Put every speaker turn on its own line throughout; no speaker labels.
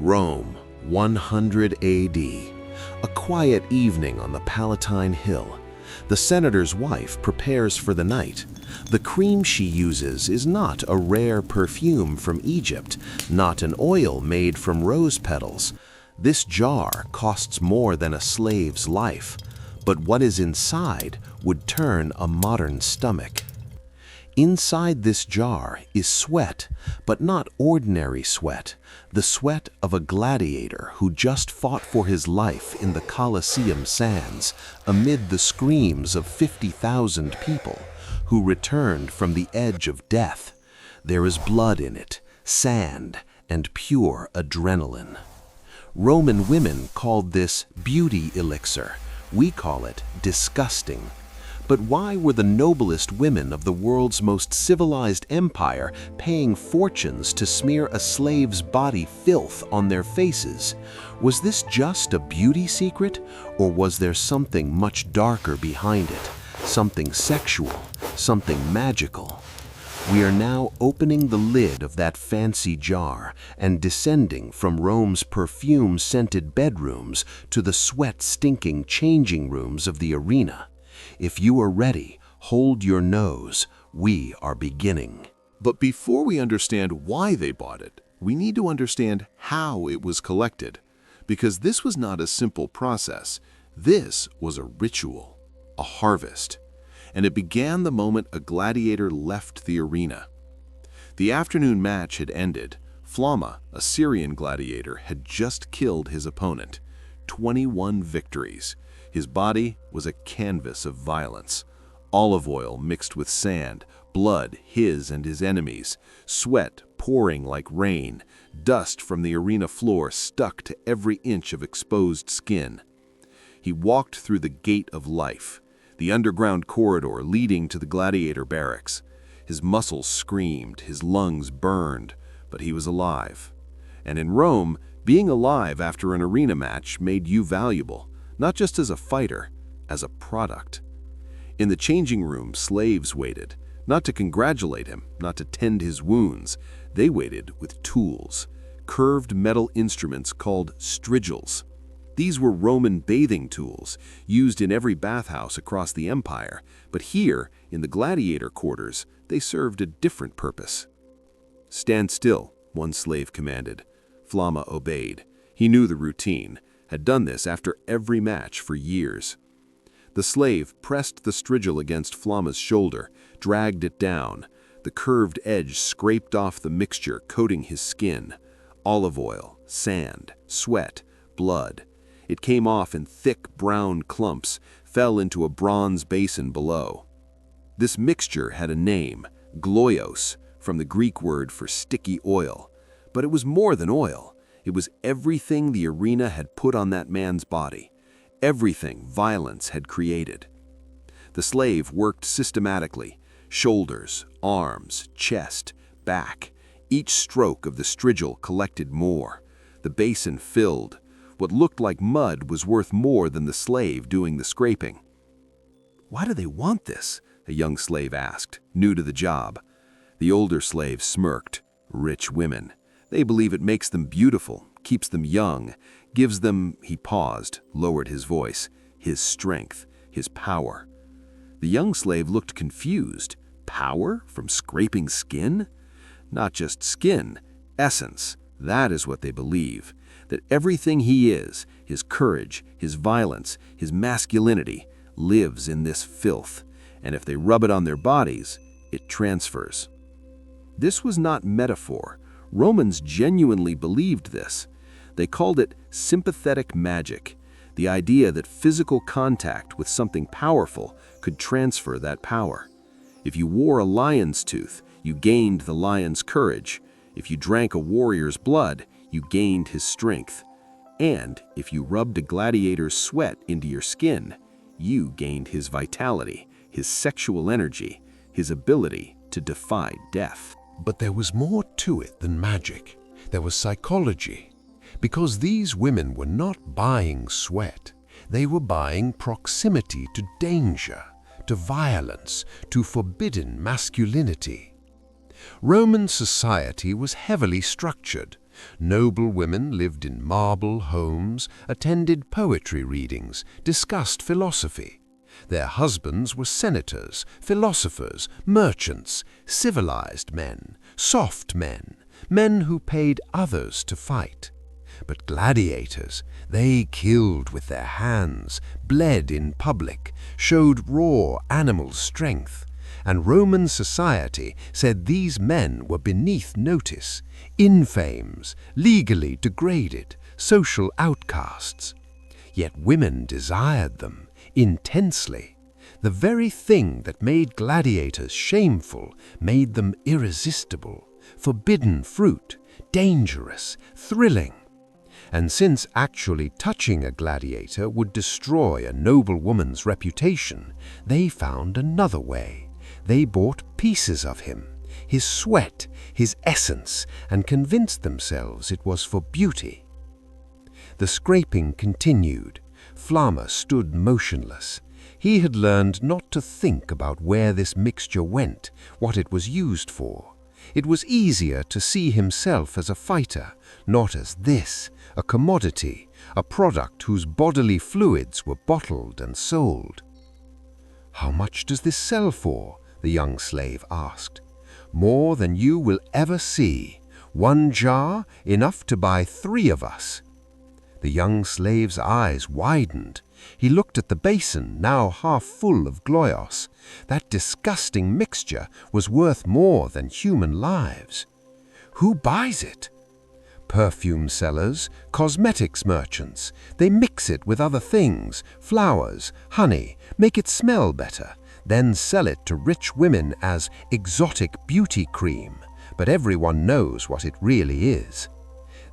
Rome, 100 AD. A quiet evening on the Palatine Hill. The senator's wife prepares for the night. The cream she uses is not a rare perfume from Egypt, not an oil made from rose petals. This jar costs more than a slave's life, but what is inside would turn a modern stomach. Inside this jar is sweat, but not ordinary sweat, the sweat of a gladiator who just fought for his life in the Colosseum sands amid the screams of 50,000 people who returned from the edge of death. There is blood in it, sand, and pure adrenaline. Roman women called this beauty elixir. We call it disgusting. But why were the noblest women of the world's most civilized empire paying fortunes to smear a slave's body filth on their faces? Was this just a beauty secret, or was there something much darker behind it? Something sexual, something magical? We are now opening the lid of that fancy jar and descending from Rome's perfume-scented bedrooms to the sweat-stinking changing rooms of the arena. If you are ready, hold your nose. We are beginning.
But before we understand why they bought it, we need to understand how it was collected. Because this was not a simple process. This was a ritual, a harvest. And it began the moment a gladiator left the arena. The afternoon match had ended. Flamma, a Syrian gladiator, had just killed his opponent. 21 victories. His body was a canvas of violence. Olive oil mixed with sand, blood his and his enemies, sweat pouring like rain, dust from the arena floor stuck to every inch of exposed skin. He walked through the gate of life, the underground corridor leading to the gladiator barracks. His muscles screamed, his lungs burned, but he was alive. And in Rome, being alive after an arena match made you valuable. Not just as a fighter, as a product. In the changing room, slaves waited, not to congratulate him, not to tend his wounds. They waited with tools, curved metal instruments called strigils. These were Roman bathing tools, used in every bathhouse across the empire, but here, in the gladiator quarters, they served a different purpose. "Stand still," one slave commanded. Flamma obeyed. He knew the routine. Had done this after every match for years. The slave pressed the strigil against Flamma's shoulder, dragged it down. The curved edge scraped off the mixture coating his skin. Olive oil, sand, sweat, blood. It came off in thick brown clumps, fell into a bronze basin below. This mixture had a name, gloios, from the Greek word for sticky oil. But it was more than oil. It was everything the arena had put on that man's body, everything violence had created. The slave worked systematically, shoulders, arms, chest, back. Each stroke of the strigil collected more. The basin filled. What looked like mud was worth more than the slave doing the scraping. "Why do they want this?" a young slave asked, new to the job. The older slave smirked. "Rich women. They believe it makes them beautiful, keeps them young, gives them," he paused, lowered his voice, "his strength, his power." The young slave looked confused. Power from scraping skin? Not just skin, essence. That is what they believe. That everything he is, his courage, his violence, his masculinity, lives in this filth. And if they rub it on their bodies, it transfers. This was not metaphor. Romans genuinely believed this. They called it sympathetic magic, the idea that physical contact with something powerful could transfer that power. If you wore a lion's tooth, you gained the lion's courage. If you drank a warrior's blood, you gained his strength. And if you rubbed a gladiator's sweat into your skin, you gained his vitality, his sexual energy, his ability to defy death.
But there was more to it than magic. There was psychology. Because these women were not buying sweat, they were buying proximity to danger, to violence, to forbidden masculinity. Roman society was heavily structured. Noble women lived in marble homes, attended poetry readings, discussed philosophy. Their husbands were senators, philosophers, merchants, civilized men, soft men, men who paid others to fight. But gladiators, they killed with their hands, bled in public, showed raw animal strength, and Roman society said these men were beneath notice, infames, legally degraded, social outcasts. Yet women desired them intensely. The very thing that made gladiators shameful made them irresistible, forbidden fruit, dangerous, thrilling. And since actually touching a gladiator would destroy a noble woman's reputation, they found another way. They bought pieces of him, his sweat, his essence, and convinced themselves it was for beauty. The scraping continued. Flama stood motionless. He had learned not to think about where this mixture went, what it was used for. It was easier to see himself as a fighter, not as this, a commodity, a product whose bodily fluids were bottled and sold. "How much does this sell for?" the young slave asked. "More than you will ever see. 1 jar, enough to buy 3 of us." The young slave's eyes widened. He looked at the basin, now half full of gloios. That disgusting mixture was worth more than human lives. "Who buys it?" "Perfume sellers, cosmetics merchants. They mix it with other things, flowers, honey, make it smell better, then sell it to rich women as exotic beauty cream. But everyone knows what it really is."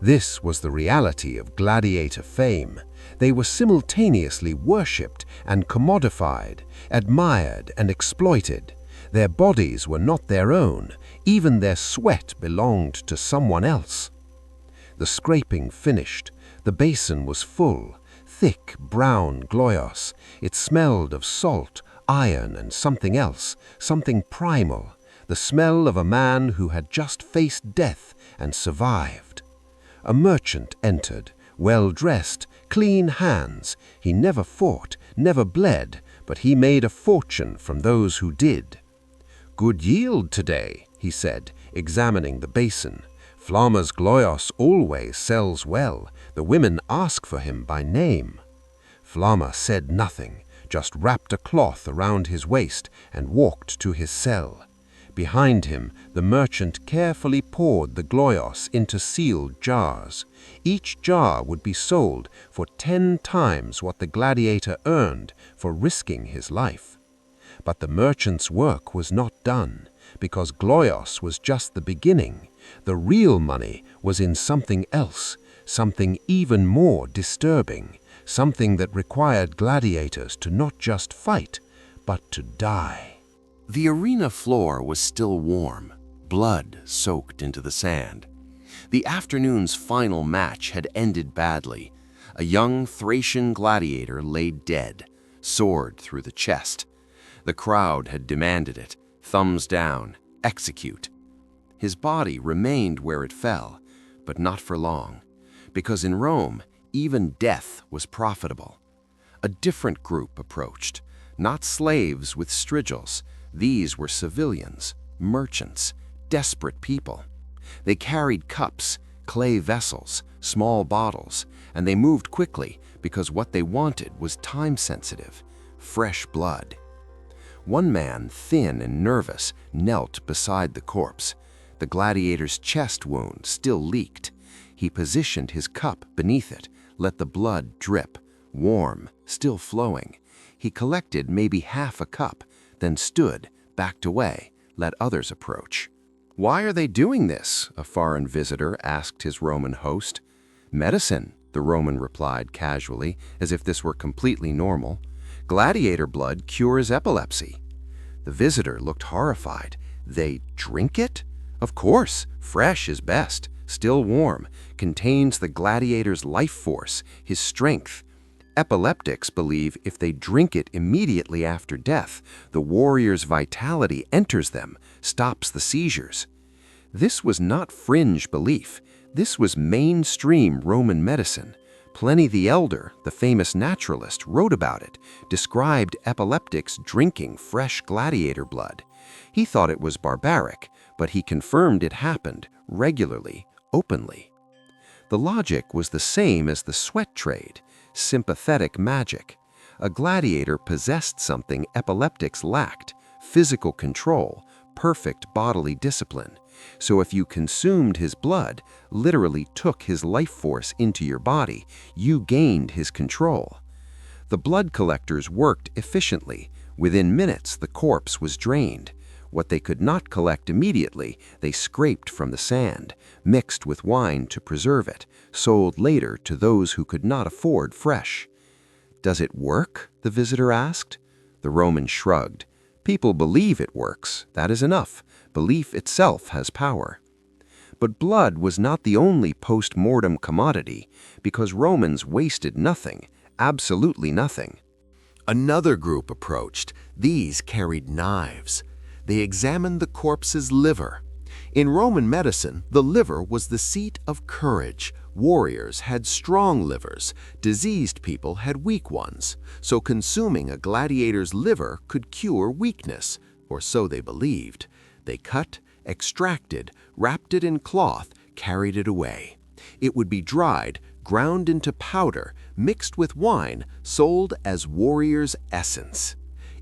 This was the reality of gladiator fame. They were simultaneously worshipped and commodified, admired and exploited. Their bodies were not their own. Even their sweat belonged to someone else. The scraping finished. The basin was full, thick brown gloios. It smelled of salt, iron, and something else, something primal, the smell of a man who had just faced death and survived. A merchant entered, well-dressed, clean hands. He never fought, never bled, but he made a fortune from those who did. "Good yield today," he said, examining the basin. "Flama's gloios always sells well. The women ask for him by name." Flama said nothing, just wrapped a cloth around his waist and walked to his cell. Behind him, the merchant carefully poured the gloios into sealed jars. Each jar would be sold for 10 times what the gladiator earned for risking his life. But the merchant's work was not done, because gloios was just the beginning. The real money was in something else, something even more disturbing, something that required gladiators to not just fight, but to die.
The arena floor was still warm, blood soaked into the sand. The afternoon's final match had ended badly. A young Thracian gladiator lay dead, sword through the chest. The crowd had demanded it, thumbs down, execute. His body remained where it fell, but not for long, because in Rome, even death was profitable. A different group approached, not slaves with strigils. These were civilians, merchants, desperate people. They carried cups, clay vessels, small bottles, and they moved quickly because what they wanted was time-sensitive, fresh blood. One man, thin and nervous, knelt beside the corpse. The gladiator's chest wound still leaked. He positioned his cup beneath it, let the blood drip, warm, still flowing. He collected maybe half a cup, then stood, backed away, let others approach. "Why are they doing this?" a foreign visitor asked his Roman host. "Medicine," the Roman replied casually, as if this were completely normal. "Gladiator blood cures epilepsy." The visitor looked horrified. "They drink it?" "Of course, fresh is best, still warm, contains the gladiator's life force, his strength. Epileptics believe if they drink it immediately after death, the warrior's vitality enters them, stops the seizures." This was not fringe belief.
This was mainstream Roman medicine. Pliny the Elder, the famous naturalist, wrote about it, described epileptics drinking fresh gladiator blood. He thought it was barbaric, but he confirmed it happened regularly, openly. The logic was the same as the sweat trade, sympathetic magic. A gladiator possessed something epileptics lacked: physical control, perfect bodily discipline. So if you consumed his blood, literally took his life force into your body, you gained his control. The blood collectors worked efficiently. Within minutes, the corpse was drained. What they could not collect immediately, they scraped from the sand, mixed with wine to preserve it, sold later to those who could not afford fresh. "Does it work?" the visitor asked. The Roman shrugged. "People believe it works. That is enough. Belief itself has power." But blood was not the only post-mortem commodity, because Romans wasted nothing, absolutely nothing.
Another group approached. These carried knives. They examined the corpse's liver. In Roman medicine, the liver was the seat of courage. Warriors had strong livers. Diseased people had weak ones. So consuming a gladiator's liver could cure weakness, or so they believed. They cut, extracted, wrapped it in cloth, carried it away. It would be dried, ground into powder, mixed with wine, sold as warrior's essence.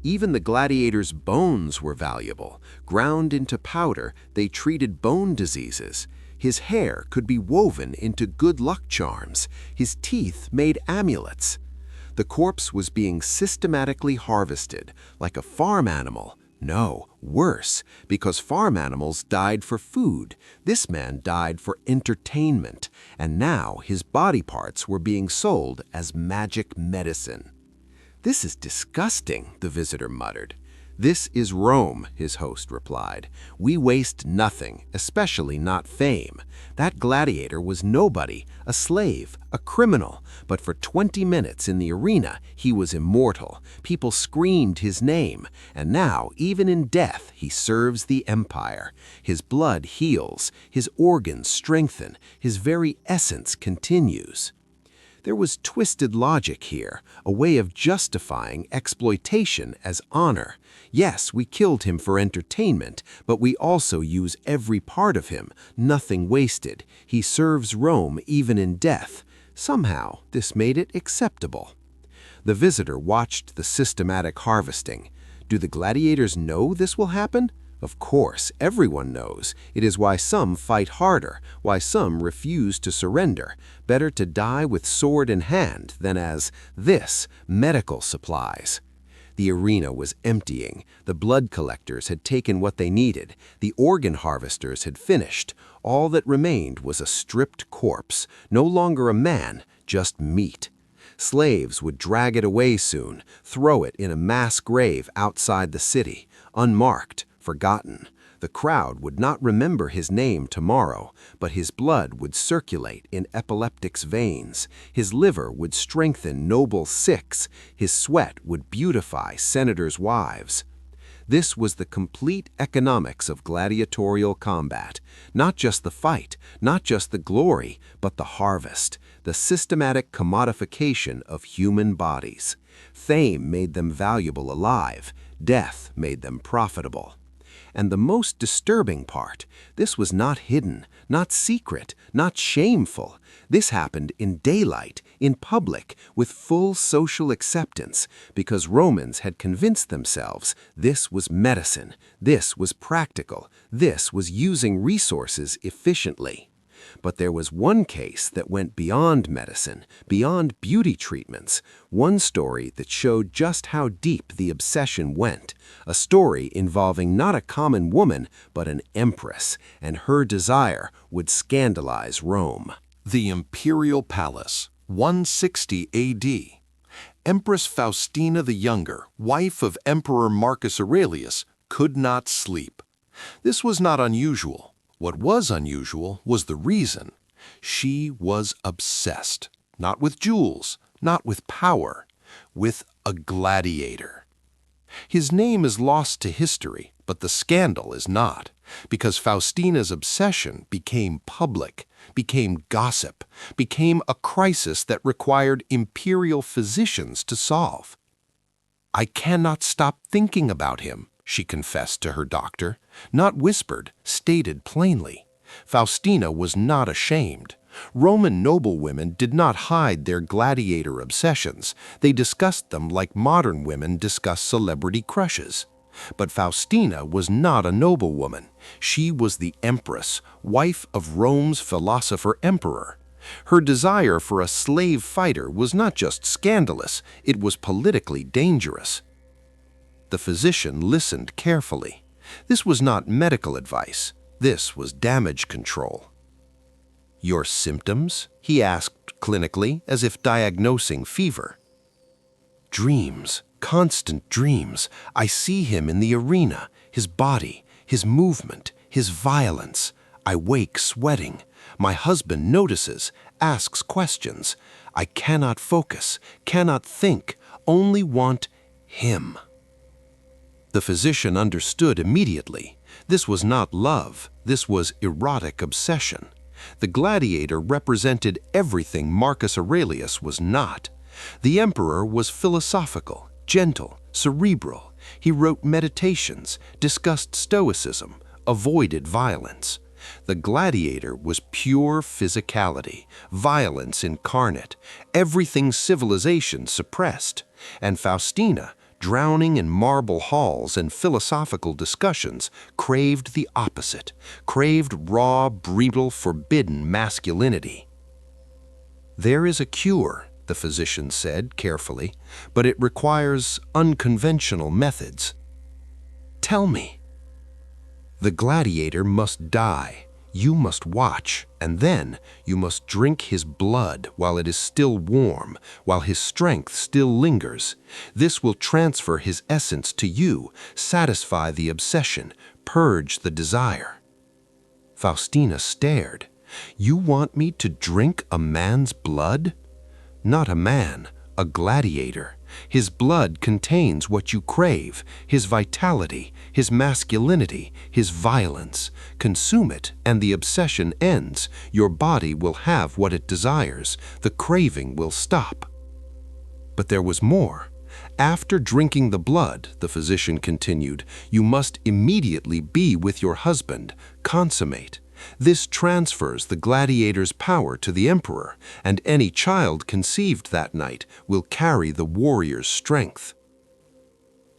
Even the gladiator's bones were valuable. Ground into powder, they treated bone diseases. His hair could be woven into good luck charms. His teeth made amulets. The corpse was being systematically harvested, like a farm animal. No, worse, because farm animals died for food. This man died for entertainment, and now his body parts were being sold as magic medicine. "This is disgusting," the visitor muttered. "This is Rome," his host replied. "We waste nothing, especially not fame. That gladiator was nobody, a slave, a criminal, but for 20 minutes in the arena, he was immortal. People screamed his name, and now, even in death, he serves the empire. His blood heals, his organs strengthen, his very essence continues." There was twisted logic here, a way of justifying exploitation as honor. Yes, we killed him for entertainment, but we also use every part of him, nothing wasted. He serves Rome even in death. Somehow, this made it acceptable. The visitor watched the systematic harvesting. Do the gladiators know this will happen? Of course, everyone knows. It is why some fight harder, why some refuse to surrender. Better to die with sword in hand than as this, medical supplies. The arena was emptying. The blood collectors had taken what they needed. The organ harvesters had finished. All that remained was a stripped corpse, no longer a man, just meat. Slaves would drag it away soon, throw it in a mass grave outside the city, unmarked, forgotten. The crowd would not remember his name tomorrow, but his blood would circulate in epileptic's veins. His liver would strengthen noble Sikhs. His sweat would beautify senators' wives. This was the complete economics of gladiatorial combat. Not just the fight, not just the glory, but the harvest, the systematic commodification of human bodies. Fame made them valuable alive. Death made them profitable. And the most disturbing part, this was not hidden, not secret, not shameful. This happened in daylight, in public, with full social acceptance, because Romans had convinced themselves this was medicine, this was practical, this was using resources efficiently. But there was one case that went beyond medicine, beyond beauty treatments, one story that showed just how deep the obsession went, a story involving not a common woman, but an empress, and her desire would scandalize Rome.
The Imperial Palace, 160 AD. Empress Faustina the Younger, wife of Emperor Marcus Aurelius, could not sleep. This was not unusual. What was unusual was the reason. She was obsessed, not with jewels, not with power, with a gladiator. His name is lost to history, But the scandal is not, because Faustina's obsession became public, became gossip, became a crisis that required imperial physicians to solve. "I cannot stop thinking about him," she confessed to her doctor. Not whispered, stated plainly. Faustina was not ashamed. Roman noblewomen did not hide their gladiator obsessions. They discussed them like modern women discuss celebrity crushes. But Faustina was not a noblewoman. She was the empress, wife of Rome's philosopher-emperor. Her desire for a slave fighter was not just scandalous, it was politically dangerous. The physician listened carefully. This was not medical advice. This was damage control. "Your symptoms?" he asked clinically, as if diagnosing fever. "Dreams, constant dreams. I see him in the arena, his body, his movement, his violence. I wake sweating. My husband notices, asks questions. I cannot focus, cannot think, only want him." The physician understood immediately. This was not love, this was erotic obsession. The gladiator represented everything Marcus Aurelius was not. The emperor was philosophical, gentle, cerebral. He wrote meditations, discussed stoicism, avoided violence. The gladiator was pure physicality, violence incarnate, everything civilization suppressed. And Faustina, drowning in marble halls and philosophical discussions, craved the opposite, craved raw, brutal, forbidden masculinity. "There is a cure," the physician said carefully, "but it requires unconventional methods." "Tell me." "The gladiator must die. You must watch, and then you must drink his blood while it is still warm, while his strength still lingers. This will transfer his essence to you, satisfy the obsession, purge the desire." Faustina stared. "You want me to drink a man's blood?" "Not a man, a gladiator. His blood contains what you crave, his vitality, his masculinity, his violence. Consume it, and the obsession ends. Your body will have what it desires. The craving will stop." But there was more. "After drinking the blood," the physician continued, "you must immediately be with your husband, consummate. This transfers the gladiator's power to the emperor, and any child conceived that night will carry the warrior's strength."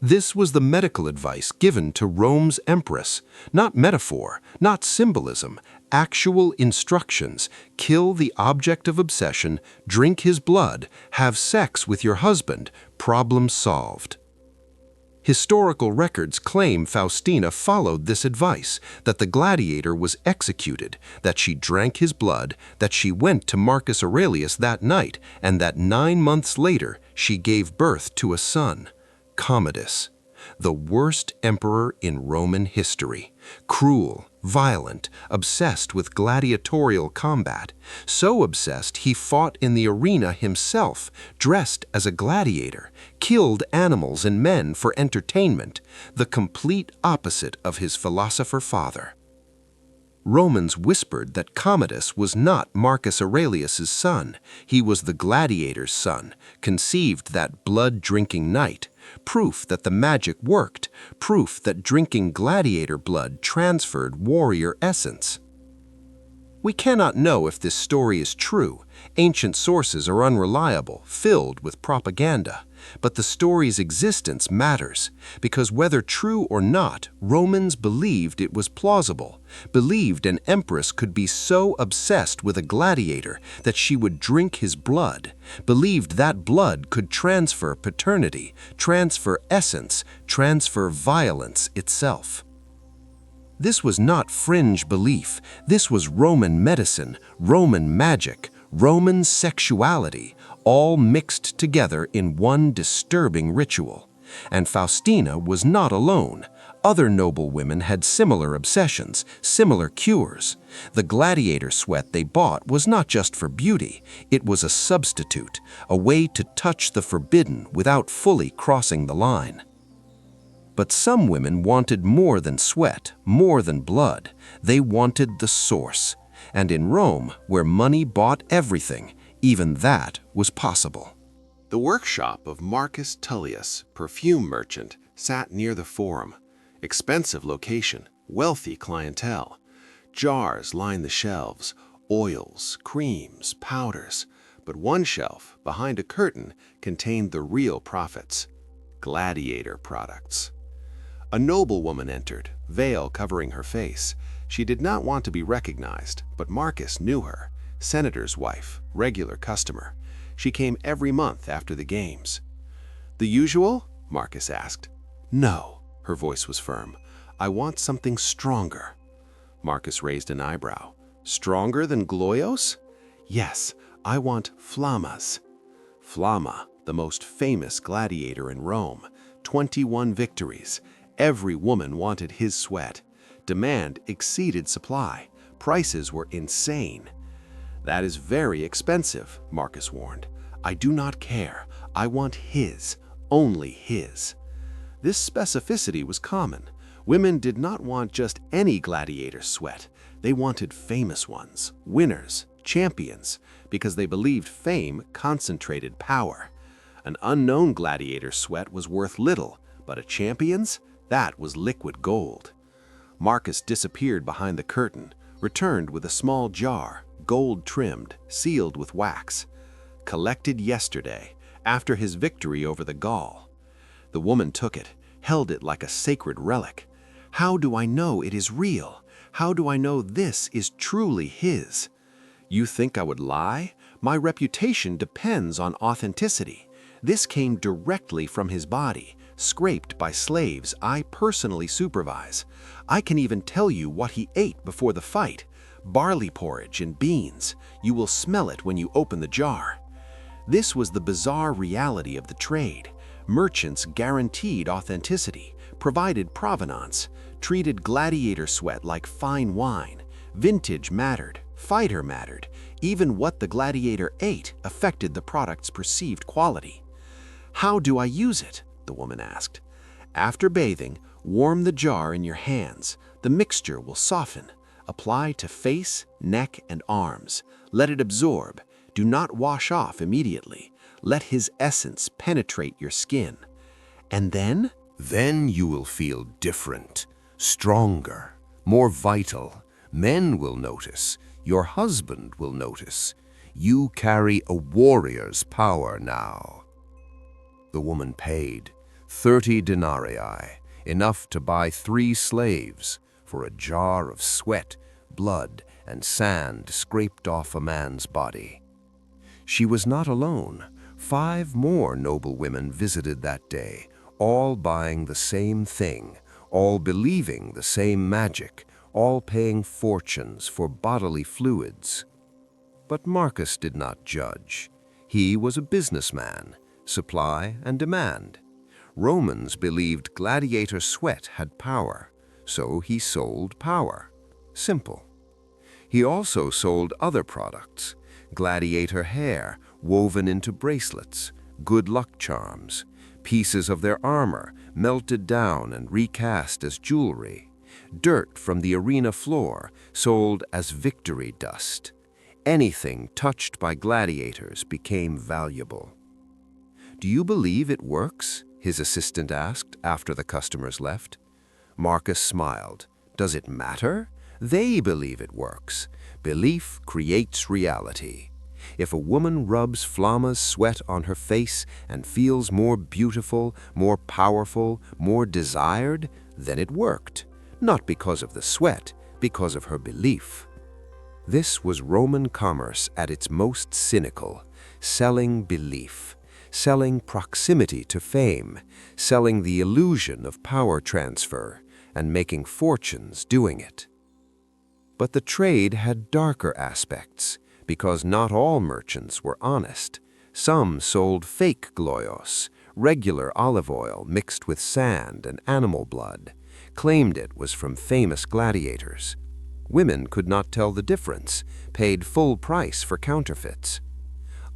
This was the medical advice given to Rome's empress. Not metaphor, not symbolism, actual instructions. Kill the object of obsession, drink his blood, have sex with your husband, problem solved. Historical records claim Faustina followed this advice, that the gladiator was executed, that she drank his blood, that she went to Marcus Aurelius that night, and that 9 months later she gave birth to a son, Commodus, the worst emperor in Roman history. Cruel, violent, obsessed with gladiatorial combat. So obsessed he fought in the arena himself, dressed as a gladiator, killed animals and men for entertainment, the complete opposite of his philosopher father. Romans whispered that Commodus was not Marcus Aurelius's son. He was the gladiator's son, conceived that blood-drinking night. Proof that the magic worked, proof that drinking gladiator blood transferred warrior essence. We cannot know if this story is true. Ancient sources are unreliable, filled with propaganda. But the story's existence matters, because whether true or not, Romans believed it was plausible, believed an empress could be so obsessed with a gladiator that she would drink his blood, believed that blood could transfer paternity, transfer essence, transfer violence itself. This was not fringe belief. This was Roman medicine, Roman magic, Roman sexuality, all mixed together in one disturbing ritual. And Faustina was not alone. Other noble women had similar obsessions, similar cures. The gladiator sweat they bought was not just for beauty. It was a substitute, a way to touch the forbidden without fully crossing the line.
But some women wanted more than sweat, more than blood. They wanted the source. And in Rome, where money bought everything, even that was possible.
The workshop of Marcus Tullius, perfume merchant, sat near the Forum. Expensive location, wealthy clientele. Jars lined the shelves, oils, creams, powders. But one shelf, behind a curtain, contained the real profits: Gladiator products. A noblewoman entered, veil covering her face. She did not want to be recognized, but Marcus knew her. Senator's wife, regular customer. She came every month after the games. "The usual?" Marcus asked. "No," her voice was firm. "I want something stronger." Marcus raised an eyebrow. "Stronger than Gloios?" "Yes, I want Flammas." Flamma, the most famous gladiator in Rome, 21 victories. Every woman wanted his sweat. Demand exceeded supply. Prices were insane. "That is very expensive," Marcus warned. "I do not care. I want his, only his." This specificity was common. Women did not want just any gladiator sweat. They wanted famous ones, winners, champions, because they believed fame concentrated power. An unknown gladiator sweat was worth little, but a champion's, that was liquid gold. Marcus disappeared behind the curtain, returned with a small jar, gold-trimmed, sealed with wax. Collected yesterday, after his victory over the Gaul. The woman took it, held it like a sacred relic. "How do I know it is real? How do I know this is truly his?" "You think I would lie? My reputation depends on authenticity. This came directly from his body, scraped by slaves I personally supervise. I can even tell you what he ate before the fight. Barley porridge and beans. You will smell it when you open the jar." This was the bizarre reality of the trade. Merchants guaranteed authenticity, provided provenance, treated gladiator sweat like fine wine. Vintage mattered, fighter mattered. Even what the gladiator ate affected the product's perceived quality. "How do I use it?" the woman asked. "After bathing, warm the jar in your hands. The mixture will soften. Apply to face, neck, and arms. Let it absorb. Do not wash off immediately. Let his essence penetrate your skin. And then?"
Then you will feel different, stronger, more vital. Men will notice. Your husband will notice. You carry a warrior's power now. The woman paid 30 denarii, enough to buy 3 slaves, for a jar of sweat, blood, and sand scraped off a man's body. She was not alone. 5 more noble women visited that day, all buying the same thing, all believing the same magic, all paying fortunes for bodily fluids. But Marcus did not judge. He was a businessman, supply and demand. Romans believed gladiator sweat had power, so he sold power. Simple. He also sold other products: gladiator hair woven into bracelets, good luck charms, pieces of their armor melted down and recast as jewelry, dirt from the arena floor sold as victory dust. Anything touched by gladiators became valuable. "Do you believe it works?" his assistant asked after the customers left. Marcus smiled. "Does it matter? They believe it works. Belief creates reality. If a woman rubs Flamma's sweat on her face and feels more beautiful, more powerful, more desired, then it worked. Not because of the sweat, because of her belief." This was Roman commerce at its most cynical, selling belief, selling proximity to fame, selling the illusion of power transfer, and making fortunes doing it. But the trade had darker aspects, because not all merchants were honest. Some sold fake gloios, regular olive oil mixed with sand and animal blood, claimed it was from famous gladiators. Women could not tell the difference, paid full price for counterfeits.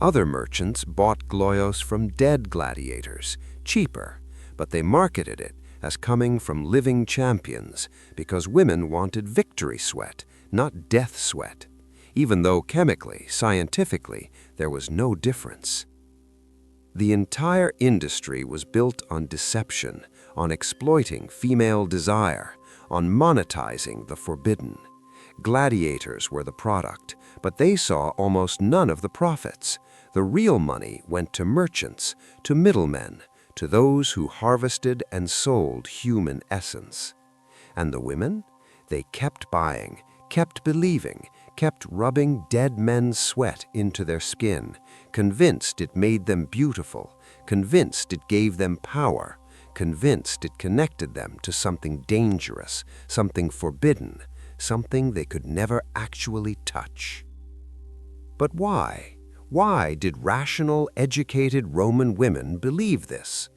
Other merchants bought gloios from dead gladiators, cheaper, but they marketed it
as coming from living champions, because women wanted victory sweat, not death sweat, even though chemically, scientifically, there was no difference. The entire industry was built on deception, on exploiting female desire, on monetizing the forbidden. Gladiators were the product, but they saw almost none of the profits. The real money went to merchants, to middlemen, to those who harvested and sold human essence. And the women? They kept buying, kept believing, kept rubbing dead men's sweat into their skin, convinced it made them beautiful, convinced it gave them power, convinced it connected them to something dangerous, something forbidden, something they could never actually touch. But why? Why did rational, educated Roman women believe this?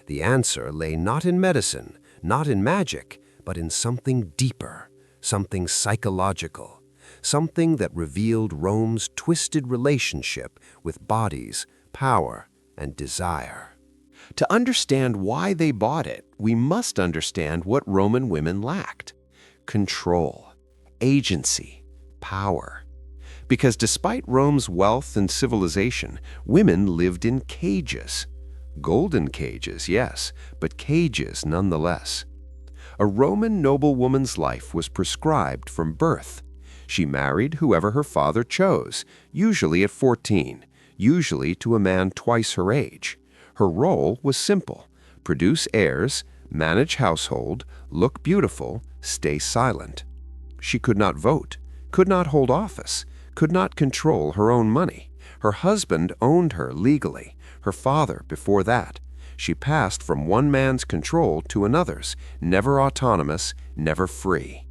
The answer lay not in medicine, not in magic, but in something deeper, something psychological, something that revealed Rome's twisted relationship with bodies, power, and desire.
To understand why they bought it, we must understand what Roman women lacked: control, agency, power. Because despite Rome's wealth and civilization, women lived in cages. Golden cages, yes, but cages nonetheless. A Roman noblewoman's life was prescribed from birth. She married whoever her father chose, usually at 14, usually to a man twice her age. Her role was simple: produce heirs, manage household, look beautiful, stay silent. She could not vote, could not hold office, could not control her own money. Her husband owned her legally, her father before that. She passed from one man's control to another's, never autonomous, never free.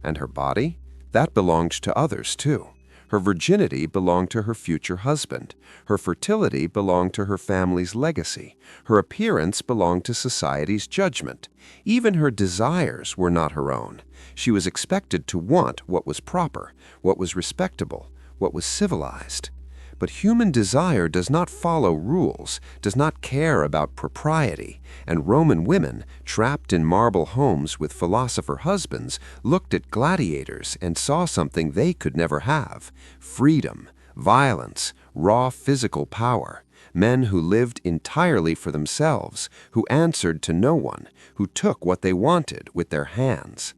And her body? That belonged to others too. Her virginity belonged to her future husband. Her fertility belonged to her family's legacy. Her appearance belonged to society's judgment. Even her desires were not her own. She was expected to want what was proper, what was respectable, what was civilized. But human desire does not follow rules, does not care about propriety, and Roman women, trapped in marble homes with philosopher husbands, looked at gladiators and saw something they could never have: freedom, violence, raw physical power, men who lived entirely for themselves, who answered to no one, who took what they wanted with their hands.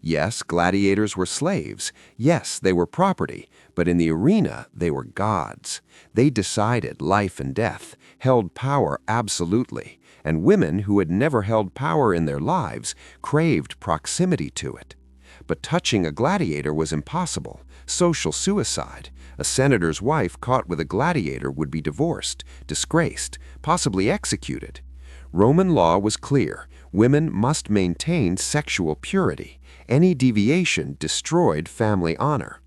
Yes, gladiators were slaves. Yes, they were property, but in the arena they were gods. They decided life and death, held power absolutely, and women who had never held power in their lives craved proximity to it. But touching a gladiator was impossible: social suicide. A senator's wife caught with a gladiator would be divorced, disgraced, possibly executed. Roman law was clear: women must maintain sexual purity. Any deviation destroyed family honor.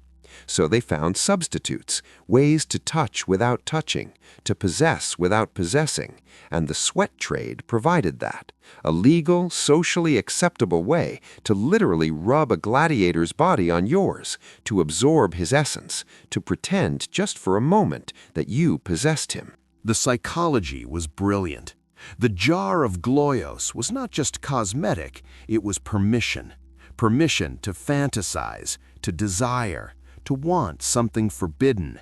So they found substitutes, ways to touch without touching, to possess without possessing, and the sweat trade provided that: a legal, socially acceptable way to literally rub a gladiator's body on yours, to absorb his essence, to pretend just for a moment that you possessed him. The psychology was brilliant. The jar of gloios was not just cosmetic, it was permission. Permission to fantasize, to desire, to want something forbidden.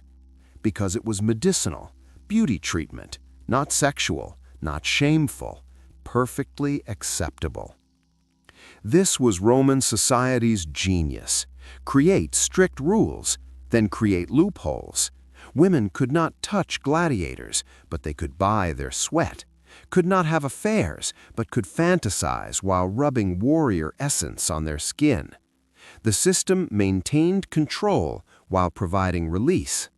Because it was medicinal, beauty treatment, not sexual, not shameful, perfectly acceptable. This was Roman society's genius. Create strict rules, then create loopholes. Women could not touch gladiators, but they could buy their sweat. Could not have affairs, but could fantasize while rubbing warrior essence on their skin. The system maintained control while providing release.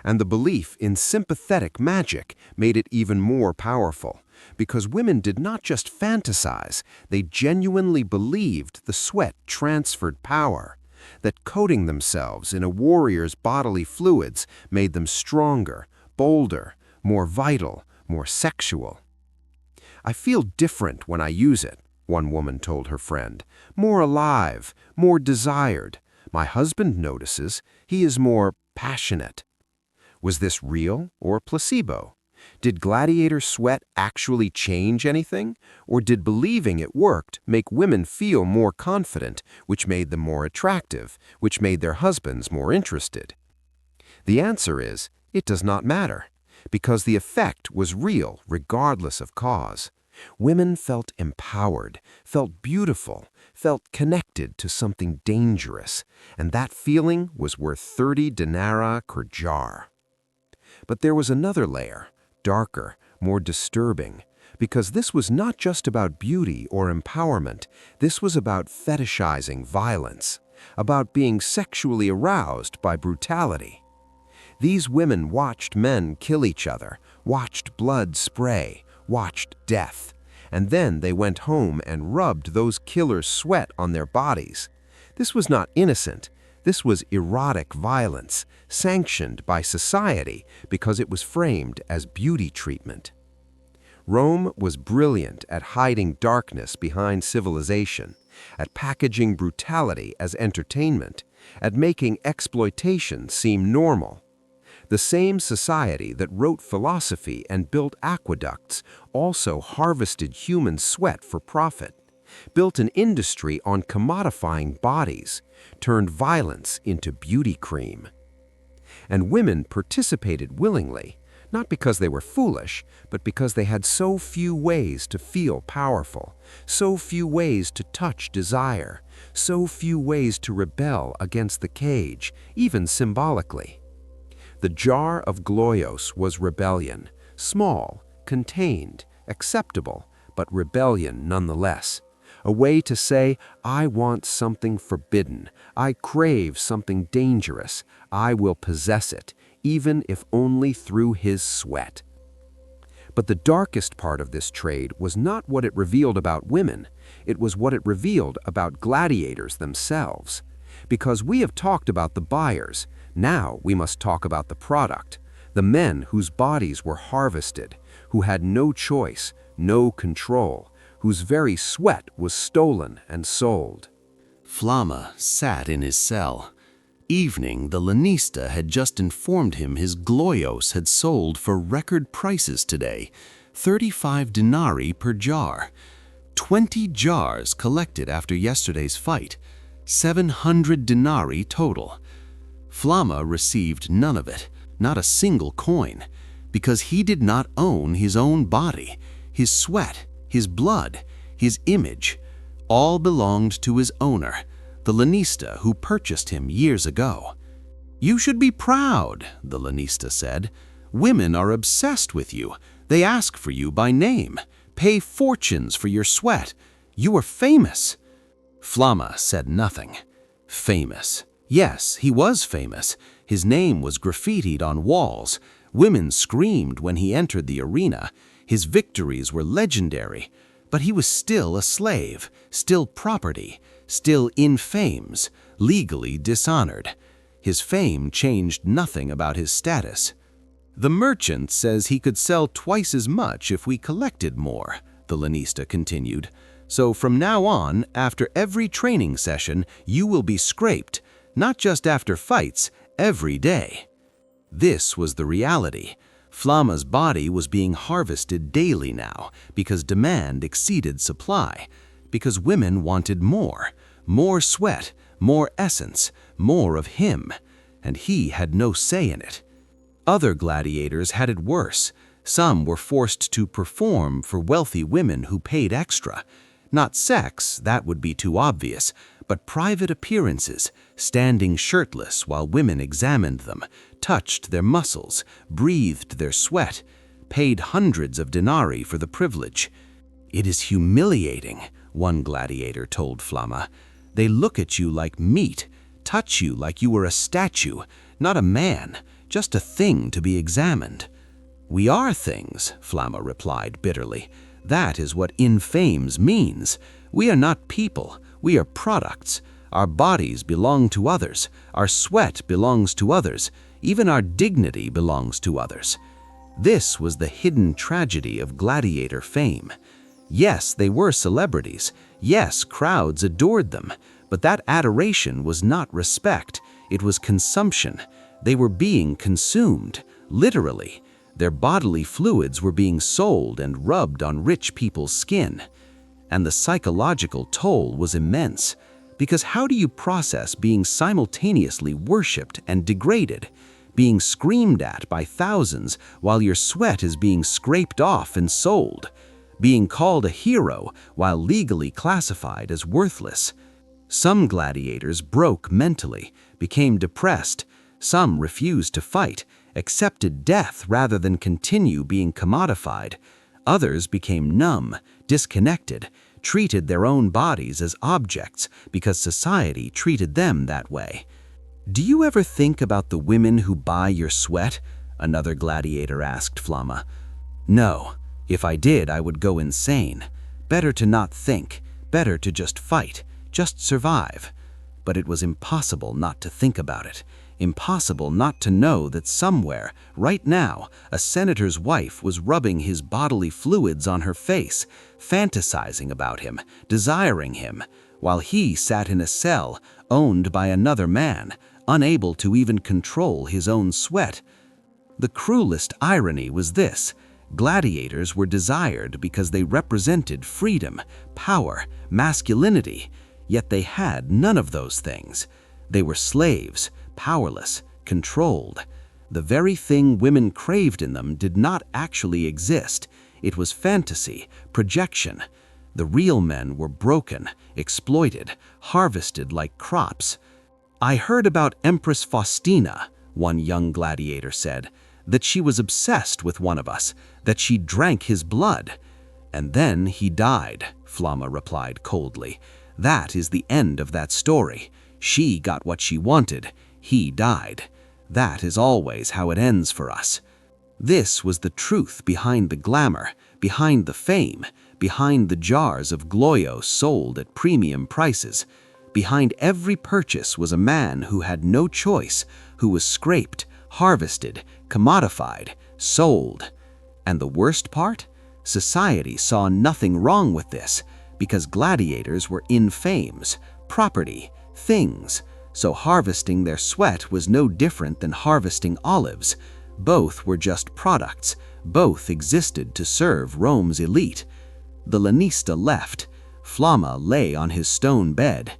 And the belief in sympathetic magic made it even more powerful, because women did not just fantasize, they genuinely believed the sweat transferred power, that coating themselves in a warrior's bodily fluids made them stronger, bolder, more vital, more sexual. "I feel different when I use it," one woman told her friend. "More alive, more desired. My husband notices. He is more passionate." Was this real or placebo?
Did gladiator sweat actually change anything? Or did believing it worked make women feel more confident, which made them more attractive, which made their husbands more interested? The answer is, it does not matter, because the effect was real regardless of cause. Women felt empowered, felt beautiful, felt connected to something dangerous, and that feeling was worth 30 denarii per jar. But there was another layer, darker, more disturbing, because this was not just about beauty or empowerment, this was about fetishizing violence, about being sexually aroused by brutality. These women watched men kill each other, watched blood spray, watched death, and then they went home and rubbed those killers' sweat on their bodies. This was not innocent. This was erotic violence, sanctioned by society because it was framed as beauty treatment. Rome was brilliant at hiding darkness behind civilization, at packaging brutality as entertainment, at making exploitation seem normal. The same society that wrote philosophy and built aqueducts also harvested human sweat for profit, built an industry on commodifying bodies, turned violence into beauty cream. And women participated willingly, not because they were foolish, but because they had so few ways to feel powerful, so few ways to touch desire, so few ways to rebel against the cage, even symbolically. The jar of Gloios was rebellion, small, contained, acceptable, but rebellion nonetheless. A way to say, I want something forbidden, I crave something dangerous, I will possess it, even if only through his sweat. But the darkest part of this trade was not what it revealed about women, it was what it revealed about gladiators themselves. Because we have talked about the buyers, now we must talk about the product, the men whose bodies were harvested, who had no choice, no control, whose very sweat was stolen and sold.
Flamma sat in his cell. Evening, the lanista had just informed him his Gloios had sold for record prices today, 35 denarii per jar. 20 jars collected after yesterday's fight, 700 denarii total. Flamma received none of it, not a single coin, because he did not own his own body, his sweat, his blood, his image. All belonged to his owner, the lanista who purchased him years ago. You should be proud, the lanista said. Women are obsessed with you. They ask for you by name, pay fortunes for your sweat. You are famous. Flamma said nothing. Famous. Yes, he was famous. His name was graffitied on walls. Women screamed when he entered the arena. His victories were legendary. But he was still a slave, still property, still in fames, legally dishonored. His fame changed nothing about his status. The merchant says he could sell twice as much if we collected more, the lanista continued. So from now on, after every training session, you will be scraped, not just after fights, every day. This was the reality. Flamma's body was being harvested daily now because demand exceeded supply, because women wanted more sweat, more essence, more of him, and he had no say in it. Other gladiators had it worse. Some were forced to perform for wealthy women who paid extra. Not sex, that would be too obvious, but private appearances, standing shirtless while women examined them, touched their muscles, breathed their sweat, paid hundreds of denarii for the privilege. It is humiliating, one gladiator told Flamma. They look at you like meat, touch you like you were a statue, not a man, just a thing to be examined. We are things, Flamma replied bitterly. That is what infames means. We are not people, we are products. Our bodies belong to others, our sweat belongs to others, even our dignity belongs to others. This was the hidden tragedy of gladiator fame. Yes, they were celebrities. Yes, crowds adored them. But that adoration was not respect, it was consumption. They were being consumed, literally.
Their bodily fluids were being sold and rubbed on rich people's skin. And the psychological toll was immense, because how do you process being simultaneously worshipped and degraded, being screamed at by thousands while your sweat is being scraped off and sold, being called a hero while legally classified as worthless? Some gladiators broke mentally, became depressed. Some refused to fight, accepted death rather than continue being commodified. Others became numb, disconnected, treated their own bodies as objects because society treated them that way. "Do you ever think about the women who buy your sweat?" another gladiator asked Flamma. "No. If I did, I would go insane. Better to not think, better to just fight, just survive." But it was impossible not to think about it. Impossible not to know that somewhere, right now, a senator's wife was rubbing his bodily fluids on her face, fantasizing about him, desiring him, while he sat in a cell owned by another man, unable to even control his own sweat. The cruelest irony was this: gladiators were desired because they represented freedom, power, masculinity, yet they had none of those things. They were slaves, powerless, controlled. The very thing women craved in them did not actually exist. It was fantasy, projection. The real men were broken, exploited, harvested like crops. "I heard about Empress Faustina," one young gladiator said, "that she was obsessed with one of us, that she drank his blood." "And then he died," Flamma replied coldly. "That is the end of that story. She got what she wanted. He died. That is always how it ends for us." This was the truth behind the glamour, behind the fame, behind the jars of Gloyo sold at premium prices. Behind every purchase was a man who had no choice, who was scraped, harvested, commodified, sold. And the worst part? Society saw nothing wrong with this, because gladiators were infames, property, things. So harvesting their sweat was no different than harvesting olives. Both were just products. Both existed to serve Rome's elite. The lanista left. Flamma lay on his stone bed.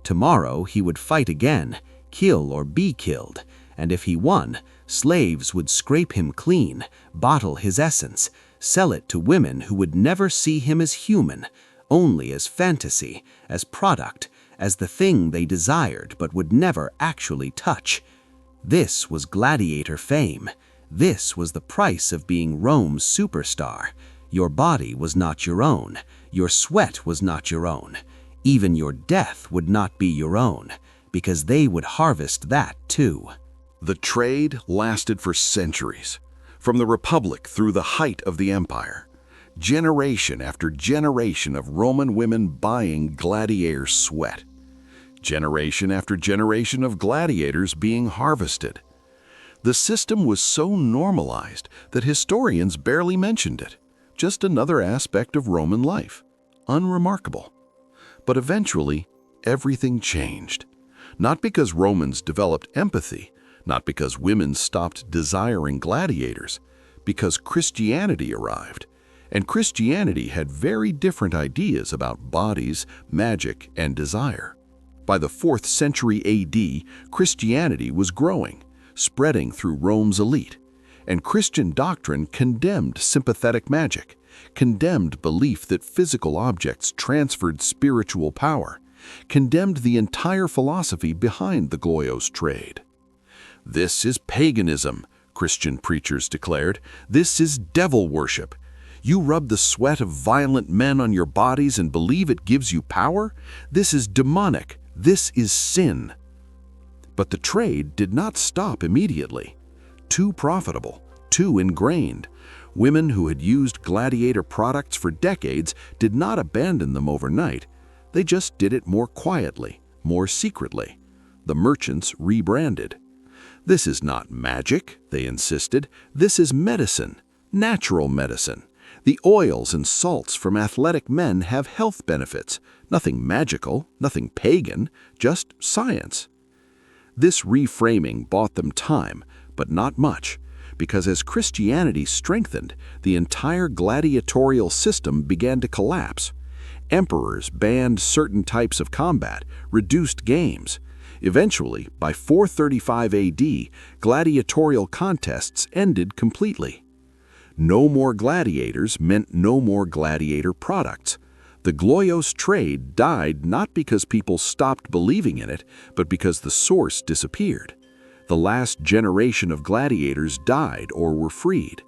Tomorrow he would fight again, kill or be killed, and if he won, slaves would scrape him clean, bottle his essence, sell it to women who would never see him as human, only as fantasy, as product, as the thing they desired but would never actually touch. This was gladiator fame. This was the price of being Rome's superstar. Your body was not your own. Your sweat was not your own. Even your death would not be your own, because they would harvest that too.
The trade lasted for centuries, from the Republic through the height of the Empire. Generation after generation of Roman women buying gladiator sweat. Generation after generation of gladiators being harvested. The system was so normalized that historians barely mentioned it. Just another aspect of Roman life. Unremarkable. But eventually, everything changed. Not because Romans developed empathy, not because women stopped desiring gladiators, because Christianity arrived. And Christianity had very different ideas about bodies, magic, and desire. By the 4th century AD, Christianity was growing, spreading through Rome's elite. And Christian doctrine condemned sympathetic magic, condemned belief that physical objects transferred spiritual power, condemned the entire philosophy behind the Gloyos trade. "This is paganism," Christian preachers declared. "This is devil worship. You rub the sweat of violent men on your bodies and believe it gives you power? This is demonic. This is sin." But the trade did not stop immediately. Too profitable, too ingrained. Women who had used gladiator products for decades did not abandon them overnight. They just did it more quietly, more secretly. The merchants rebranded. "This is not magic," they insisted. "This is medicine, natural medicine. The oils and salts from athletic men have health benefits. Nothing magical, nothing pagan, just science." This reframing bought them time, but not much, because as Christianity strengthened, the entire gladiatorial system began to collapse. Emperors banned certain types of combat, reduced games. Eventually, by 435 AD, gladiatorial contests ended completely. No more gladiators meant no more gladiator products. The Gladiators trade died not because people stopped believing in it, but because the source disappeared. The last generation of gladiators died or were freed.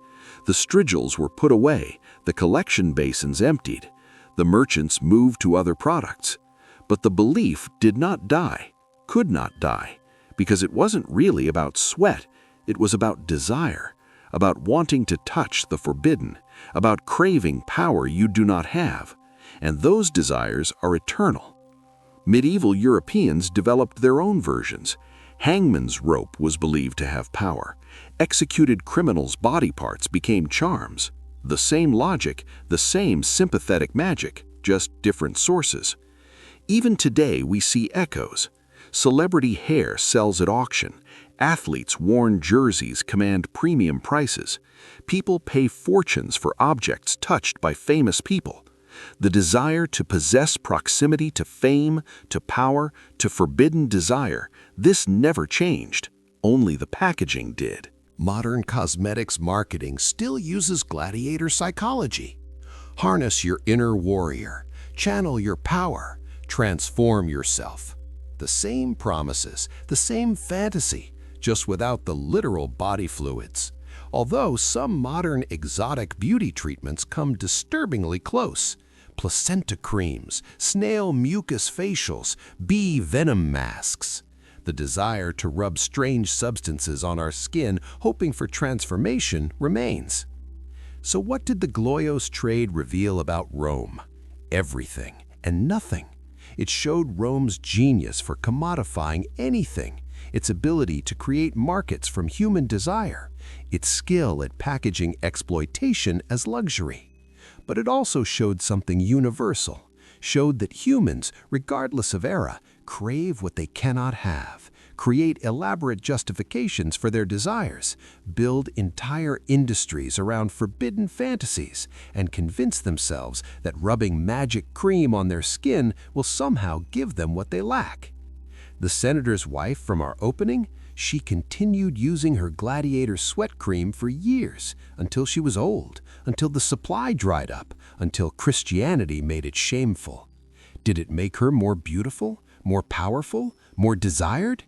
The strigils were put away, the collection basins emptied. The merchants moved to other products. But the belief did not die, could not die, because it wasn't really about sweat, it was about desire, about wanting to touch the forbidden, about craving power you do not have. And those desires are eternal. Medieval Europeans developed their own versions. Hangman's rope was believed to have power. Executed criminals' body parts became charms. The same logic, the same sympathetic magic, just different sources. Even today we see echoes. Celebrity hair sells at auction. Athletes' worn jerseys command premium prices. People pay fortunes for objects touched by famous people. The desire to possess proximity to fame, to power, to forbidden desire, this never changed. Only the packaging did.
Modern cosmetics marketing still uses gladiator psychology. Harness your inner warrior, channel your power, transform yourself. The same promises, the same fantasy, just without the literal body fluids. Although some modern exotic beauty treatments come disturbingly close. Placenta creams, snail mucus facials, bee venom masks. The desire to rub strange substances on our skin, hoping for transformation, remains. So what did the Gladiators trade reveal about Rome? Everything and nothing. It showed Rome's genius for commodifying anything, its ability to create markets from human desire, its skill at packaging exploitation as luxury. But it also showed something universal, showed that humans, regardless of era, crave what they cannot have, create elaborate justifications for their desires, build entire industries around forbidden fantasies, and convince themselves that rubbing magic cream on their skin will somehow give them what they lack. The senator's wife from our opening, she continued using her gladiator sweat cream for years, until she was old, until the supply dried up, until Christianity made it shameful. Did it make her more beautiful, more powerful, more desired?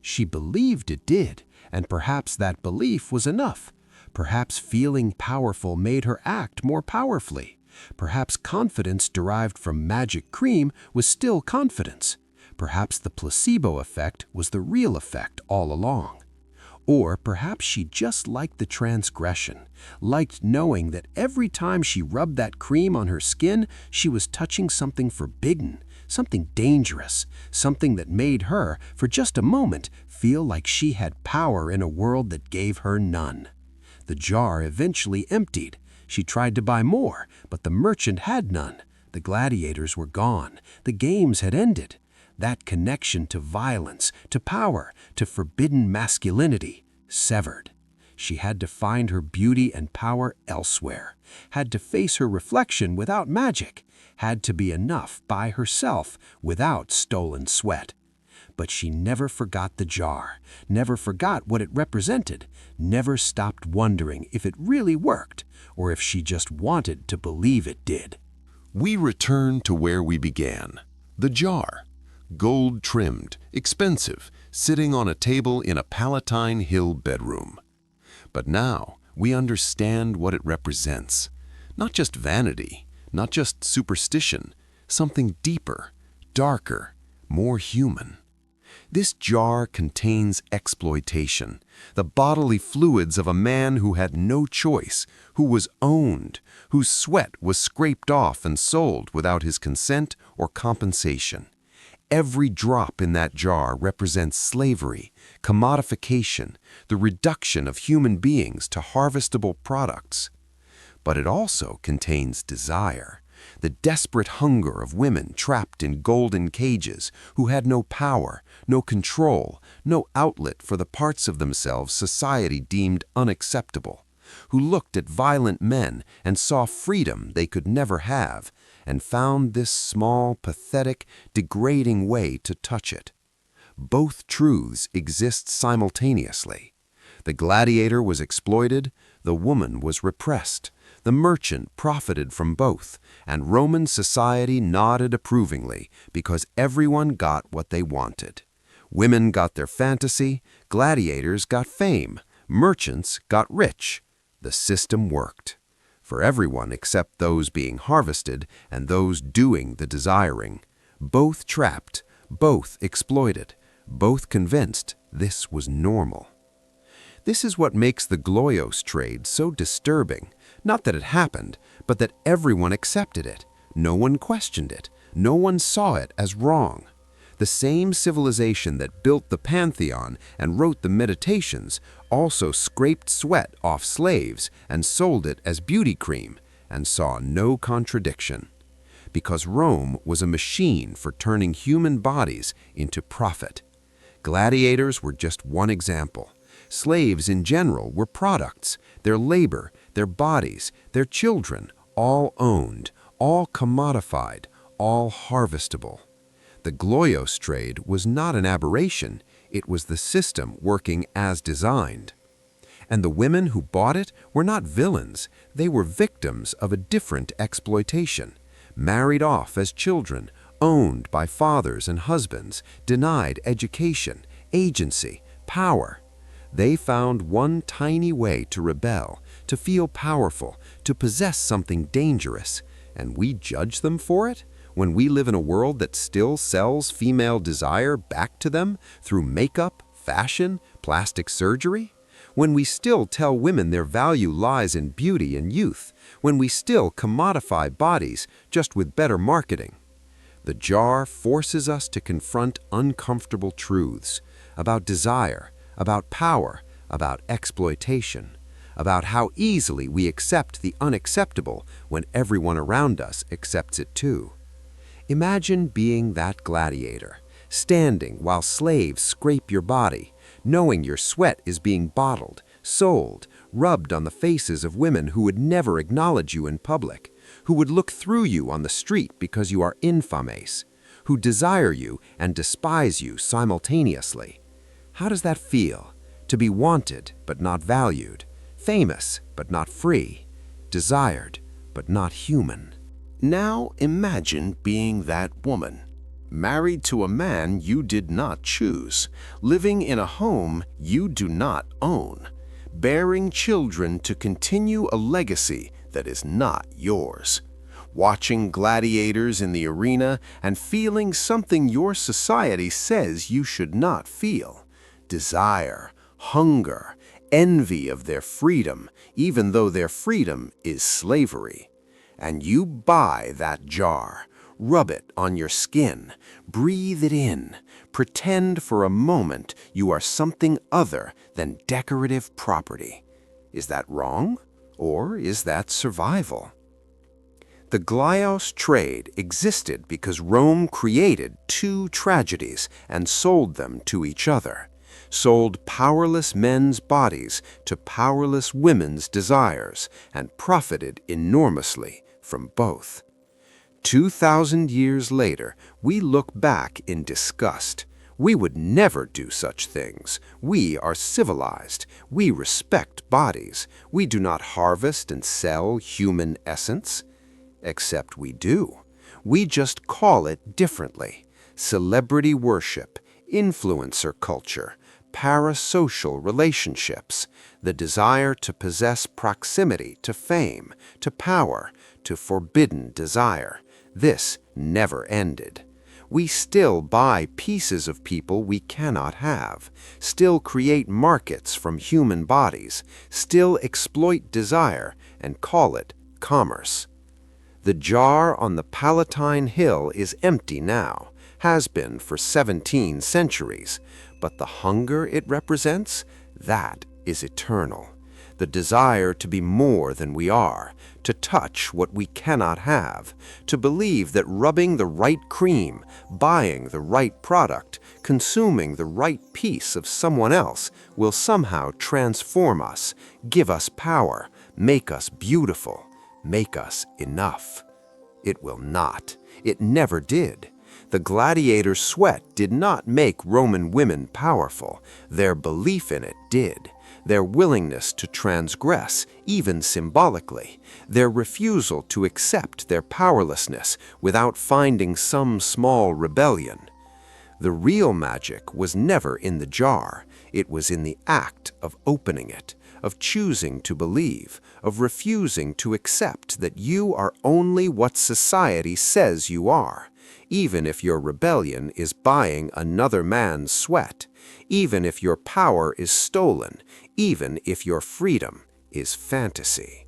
She believed it did, and perhaps that belief was enough. Perhaps feeling powerful made her act more powerfully. Perhaps confidence derived from magic cream was still confidence. Perhaps the placebo effect was the real effect all along. Or perhaps she just liked the transgression, liked knowing that every time she rubbed that cream on her skin, she was touching something forbidden, something dangerous, something that made her, for just a moment, feel like she had power in a world that gave her none. The jar eventually emptied. She tried to buy more, but the merchant had none. The gladiators were gone. The games had ended. That connection to violence, to power, to forbidden masculinity, severed. She had to find her beauty and power elsewhere, had to face her reflection without magic, had to be enough by herself without stolen sweat. But she never forgot the jar, never forgot what it represented, never stopped wondering if it really worked, or if she just wanted to believe it did.
We return to where we began, the jar. Gold-trimmed, expensive, sitting on a table in a Palatine Hill bedroom. But now we understand what it represents. Not just vanity, not just superstition, something deeper, darker, more human. This jar contains exploitation, the bodily fluids of a man who had no choice, who was owned, whose sweat was scraped off and sold without his consent or compensation. Every drop in that jar represents slavery, commodification, the reduction of human beings to harvestable products. But it also contains desire,
The desperate hunger of women trapped in golden cages who had no power, no control, no outlet for the parts of themselves society deemed unacceptable, who looked at violent men and saw freedom they could never have, and found this small, pathetic, degrading way to touch it. Both truths exist simultaneously. The gladiator was exploited, the woman was repressed. The merchant profited from both, and Roman society nodded approvingly because everyone got what they wanted. Women got their fantasy, gladiators got fame, merchants got rich. The system worked. For everyone except those being harvested and those doing the desiring. Both trapped, both exploited, both convinced this was normal. This is what makes the Gladiators trade so disturbing. Not that it happened, but that everyone accepted it. No one questioned it. No one saw it as wrong. The same civilization that built the Pantheon and wrote the Meditations also scraped sweat off slaves and sold it as beauty cream and saw no contradiction. Because Rome was a machine for turning human bodies into profit. Gladiators were just one example. Slaves in general were products, their labor, their bodies, their children, all owned, all commodified, all harvestable. The Gladiators trade was not an aberration, it was the system working as designed. And the women who bought it were not villains, they were victims of a different exploitation, married off as children, owned by fathers and husbands, denied education, agency, power. They found one tiny way to rebel, to feel powerful, to possess something dangerous, and we judge them for it when we live in a world that still sells female desire back to them through makeup, fashion, plastic surgery? When we still tell women their value lies in beauty and youth, when we still commodify bodies just with better marketing. The jar forces us to confront uncomfortable truths about desire, about power, about exploitation, about how easily we accept the unacceptable when everyone around us accepts it too. Imagine being that gladiator, standing while slaves scrape your body, knowing your sweat is being bottled, sold, rubbed on the faces of women who would never acknowledge you in public, who would look through you on the street because you are infames, who desire you and despise you simultaneously. How does that feel? To be wanted but not valued, famous but not free, desired but not human.
Now imagine being that woman, married to a man you did not choose, living in a home you do not own, bearing children to continue a legacy that is not yours, watching gladiators in the arena and feeling something your society says you should not feel, desire, hunger, envy of their freedom, even though their freedom is slavery. And you buy that jar, rub it on your skin, breathe it in, pretend for a moment you are something other than decorative property. Is that wrong? Or is that survival? The Gladiators trade existed because Rome created two tragedies and sold them to each other, sold powerless men's bodies to powerless women's desires, and profited enormously from both. 2,000 years later, we look back in disgust. We would never do such things. We are civilized. We respect bodies. We do not harvest and sell human essence. Except we do. We just call it differently. Celebrity worship, influencer culture, parasocial relationships, the desire to possess proximity to fame, to power, to forbidden desire. This never ended. We still buy pieces of people we cannot have, still create markets from human bodies, still exploit desire and call it commerce. The jar on the Palatine Hill is empty now, has been for 17 centuries, but the hunger it represents, that is eternal.
the desire to be more than we are, to touch what we cannot have, to believe that rubbing the right cream, buying the right product, consuming the right piece of someone else will somehow transform us, give us power, make us beautiful, make us enough. It will not. It never did. The gladiator's sweat did not make Roman women powerful. Their belief in it did. Their willingness to transgress, even symbolically. Their refusal to accept their powerlessness without finding some small rebellion. The real magic was never in the jar. It was in the act of opening it, of choosing to believe, of refusing to accept that you are only what society says you are, even if your rebellion is buying another man's sweat, even if your power is stolen, even if your freedom is fantasy.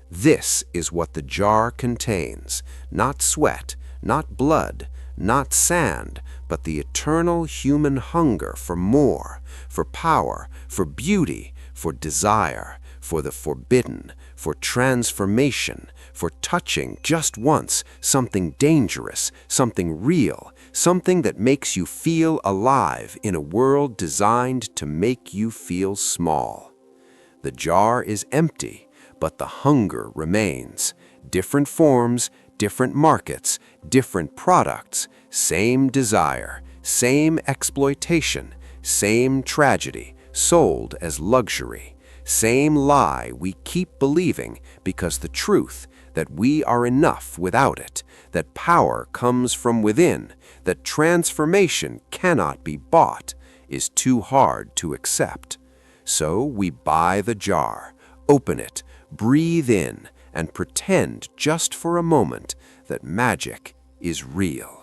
This is what the jar contains, not sweat, not blood, not sand, but the eternal human hunger for more, for power, for beauty, for desire, for the forbidden, for transformation, for touching just once something dangerous, something real, something that makes you feel alive in a world designed to make you feel small. The jar is empty, but the hunger remains. Different forms, different markets, different products, same desire, same exploitation, same tragedy, sold as luxury, same lie we keep believing because the truth that we are enough without it, that power comes from within, that transformation cannot be bought, is too hard to accept. So we buy the jar, open it, breathe in, and pretend just for a moment that magic is real.